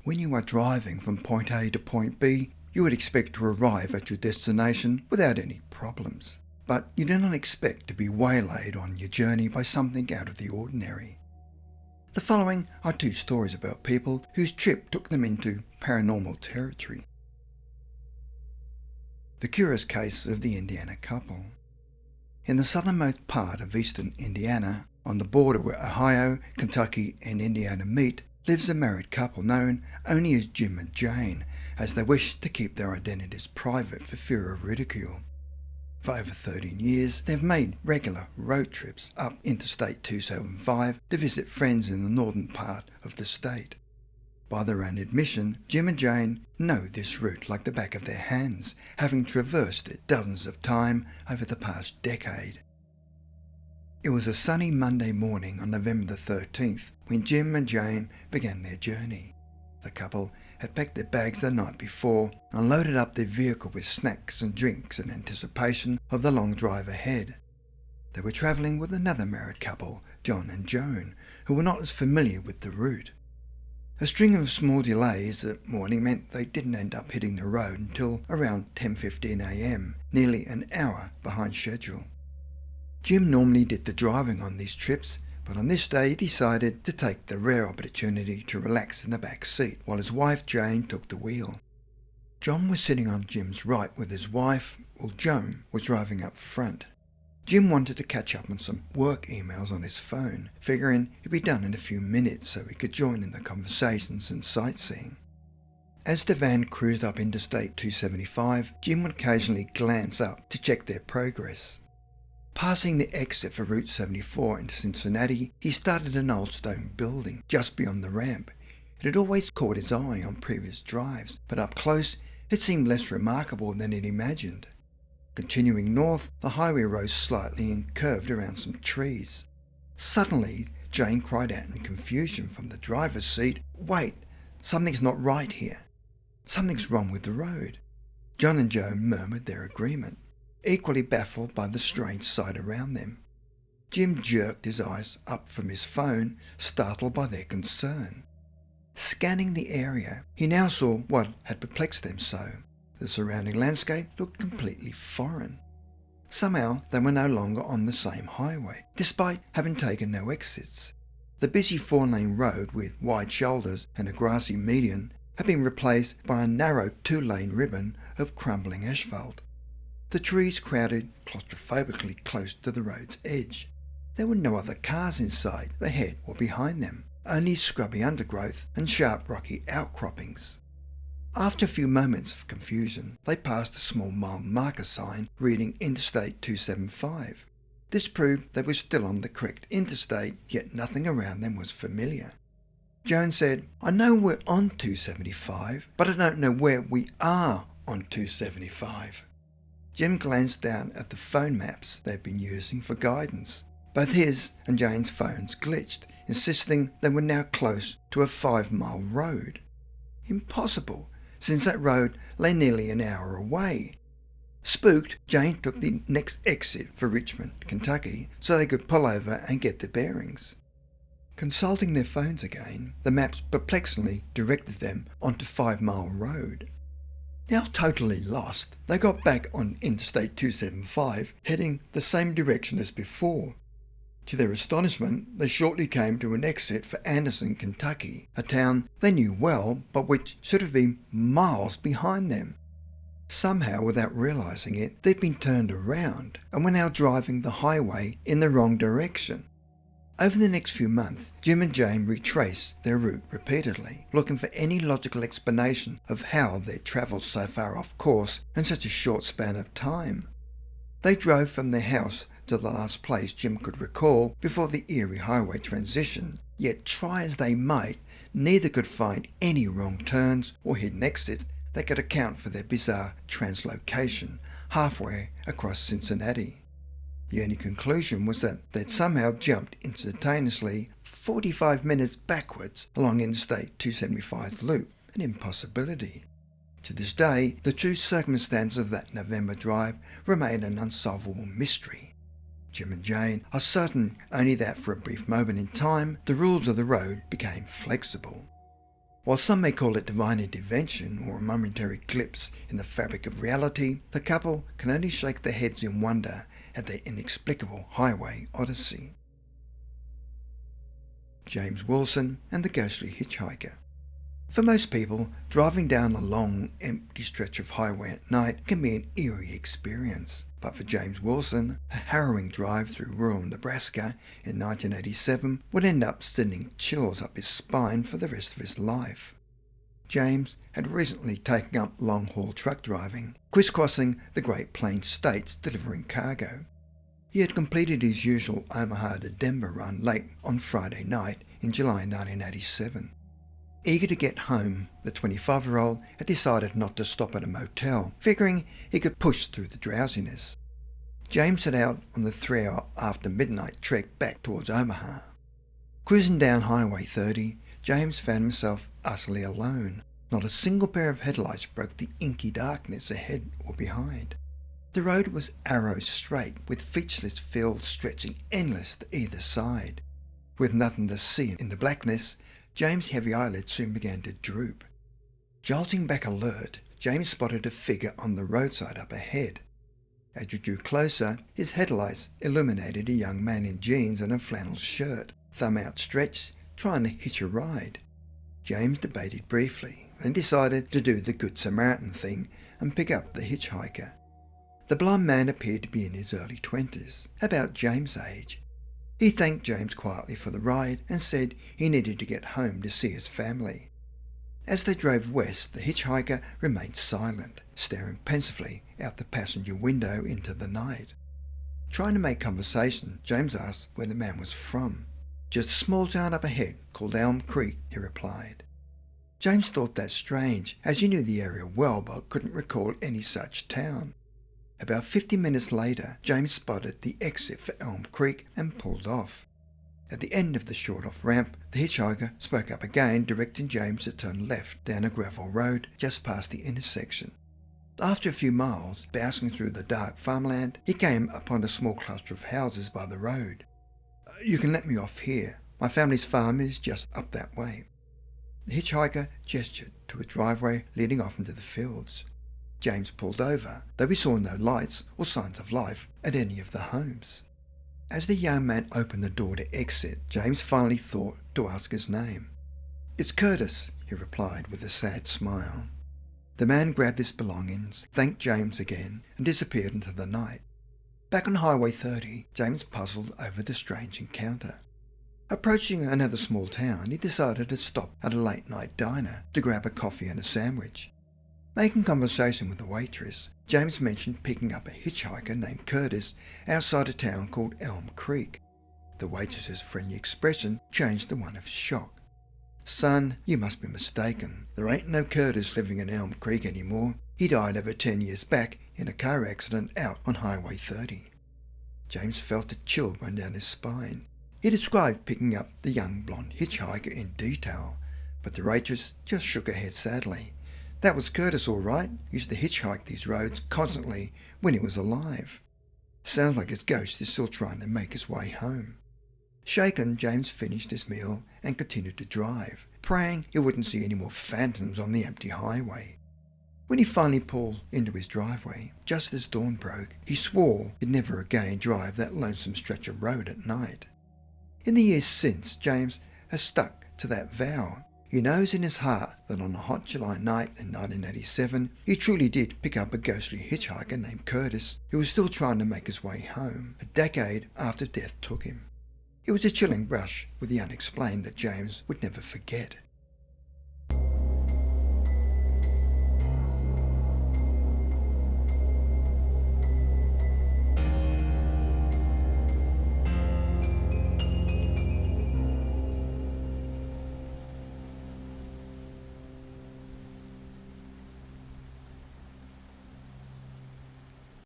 When you are driving from point A to point B, you would expect to arrive at your destination without any problems. But you do not expect to be waylaid on your journey by something out of the ordinary. The following are two stories about people whose trip took them into paranormal territory. The curious case of the Indiana couple. In the southernmost part of eastern Indiana, on the border where Ohio, Kentucky and Indiana meet, lives a married couple known only as Jim and Jane, as they wish to keep their identities private for fear of ridicule. For over 13 years, they've made regular road trips up Interstate 275 to visit friends in the northern part of the state. By their own admission, Jim and Jane know this route like the back of their hands, having traversed it dozens of times over the past decade. It was a sunny Monday morning on November the 13th when Jim and Jane began their journey. The couple had packed their bags the night before and loaded up their vehicle with snacks and drinks in anticipation of the long drive ahead. They were travelling with another married couple, John and Joan, who were not as familiar with the route. A string of small delays that morning meant they didn't end up hitting the road until around 10:15 a.m, nearly an hour behind schedule. Jim normally did the driving on these trips, but on this day he decided to take the rare opportunity to relax in the back seat while his wife Jane took the wheel. John was sitting on Jim's right with his wife, while Joan was driving up front. Jim wanted to catch up on some work emails on his phone, figuring he'd be done in a few minutes so he could join in the conversations and sightseeing. As the van cruised up Interstate 275, Jim would occasionally glance up to check their progress. Passing the exit for Route 74 into Cincinnati, he started an old stone building just beyond the ramp. It had always caught his eye on previous drives, but up close it seemed less remarkable than he'd imagined. Continuing north, the highway rose slightly and curved around some trees. Suddenly, Jane cried out in confusion from the driver's seat, "Wait, something's not right here. Something's wrong with the road." John and Joan murmured their agreement, equally baffled by the strange sight around them. Jim jerked his eyes up from his phone, startled by their concern. Scanning the area, he now saw what had perplexed them so. The surrounding landscape looked completely foreign. Somehow they were no longer on the same highway, despite having taken no exits. The busy 4-lane road with wide shoulders and a grassy median had been replaced by a narrow 2-lane ribbon of crumbling asphalt. The trees crowded claustrophobically close to the road's edge. There were no other cars in sight, ahead or behind them, only scrubby undergrowth and sharp rocky outcroppings. After a few moments of confusion, they passed a small mile marker sign reading Interstate 275. This proved they were still on the correct interstate, yet nothing around them was familiar. Joan said, "I know we're on 275, but I don't know where we are on 275. Jim glanced down at the phone maps they'd been using for guidance. Both his and Jane's phones glitched, insisting they were now close to a 5-mile road. Impossible, since that road lay nearly an hour away. Spooked, Jane took the next exit for Richmond, Kentucky, so they could pull over and get their bearings. Consulting their phones again, the maps perplexingly directed them onto 5-Mile Road. Now totally lost, they got back on Interstate 275, heading the same direction as before. To their astonishment, they shortly came to an exit for Anderson, Kentucky, a town they knew well, but which should have been miles behind them. Somehow, without realizing it, they'd been turned around and were now driving the highway in the wrong direction. Over the next few months, Jim and Jane retraced their route repeatedly, looking for any logical explanation of how they'd travelled so far off course in such a short span of time. They drove from their house to the last place Jim could recall before the Erie Highway transition, yet try as they might, neither could find any wrong turns or hidden exits that could account for their bizarre translocation halfway across Cincinnati. The only conclusion was that they'd somehow jumped instantaneously 45 minutes backwards along Interstate 275's loop, an impossibility. To this day, the true circumstances of that November drive remain an unsolvable mystery. Jim and Jane are certain only that for a brief moment in time, the rules of the road became flexible. While some may call it divine intervention or a momentary glimpse in the fabric of reality, the couple can only shake their heads in wonder at their inexplicable highway odyssey. James Wilson and the ghostly hitchhiker. For most people, driving down a long, empty stretch of highway at night can be an eerie experience. But for James Wilson, a harrowing drive through rural Nebraska in 1987 would end up sending chills up his spine for the rest of his life. James had recently taken up long-haul truck driving, crisscrossing the Great Plains states delivering cargo. He had completed his usual Omaha to Denver run late on Friday night in July 1987. Eager to get home, the 25-year-old had decided not to stop at a motel, figuring he could push through the drowsiness. James set out on the 3-hour after midnight trek back towards Omaha. Cruising down Highway 30, James found himself utterly alone. Not a single pair of headlights broke the inky darkness ahead or behind. The road was arrow straight, with featureless fields stretching endless to either side. With nothing to see in the blackness, James' heavy eyelids soon began to droop. Jolting back alert, James spotted a figure on the roadside up ahead. As he drew closer, his headlights illuminated a young man in jeans and a flannel shirt, thumb outstretched, trying to hitch a ride. James debated briefly, then decided to do the Good Samaritan thing and pick up the hitchhiker. The blond man appeared to be in his early 20s, about James' age. He thanked James quietly for the ride and said he needed to get home to see his family. As they drove west, the hitchhiker remained silent, staring pensively out the passenger window into the night. Trying to make conversation, James asked where the man was from. "Just a small town up ahead called Elm Creek," he replied. James thought that strange, as he knew the area well but couldn't recall any such town. About 50 minutes later, James spotted the exit for Elm Creek and pulled off. At the end of the short-off ramp, the hitchhiker spoke up again, directing James to turn left down a gravel road just past the intersection. After a few miles, bouncing through the dark farmland, he came upon a small cluster of houses by the road. "You can let me off here. My family's farm is just up that way." The hitchhiker gestured to a driveway leading off into the fields. James pulled over, though he saw no lights or signs of life at any of the homes. As the young man opened the door to exit, James finally thought to ask his name. "It's Curtis," he replied with a sad smile. The man grabbed his belongings, thanked James again, and disappeared into the night. Back on Highway 30, James puzzled over the strange encounter. Approaching another small town, he decided to stop at a late-night diner to grab a coffee and a sandwich. Making conversation with the waitress, James mentioned picking up a hitchhiker named Curtis outside a town called Elm Creek. The waitress's friendly expression changed to one of shock. "Son, you must be mistaken. There ain't no Curtis living in Elm Creek anymore. He died over 10 years back in a car accident out on Highway 30. James felt a chill run down his spine. He described picking up the young blonde hitchhiker in detail, but the waitress just shook her head sadly. "That was Curtis all right. He used to hitchhike these roads constantly when he was alive. Sounds like his ghost is still trying to make his way home." Shaken, James finished his meal and continued to drive, praying he wouldn't see any more phantoms on the empty highway. When he finally pulled into his driveway, just as dawn broke, he swore he'd never again drive that lonesome stretch of road at night. In the years since, James has stuck to that vow. He knows in his heart that on a hot July night in 1987, he truly did pick up a ghostly hitchhiker named Curtis, who was still trying to make his way home, a decade after death took him. It was a chilling brush with the unexplained that James would never forget.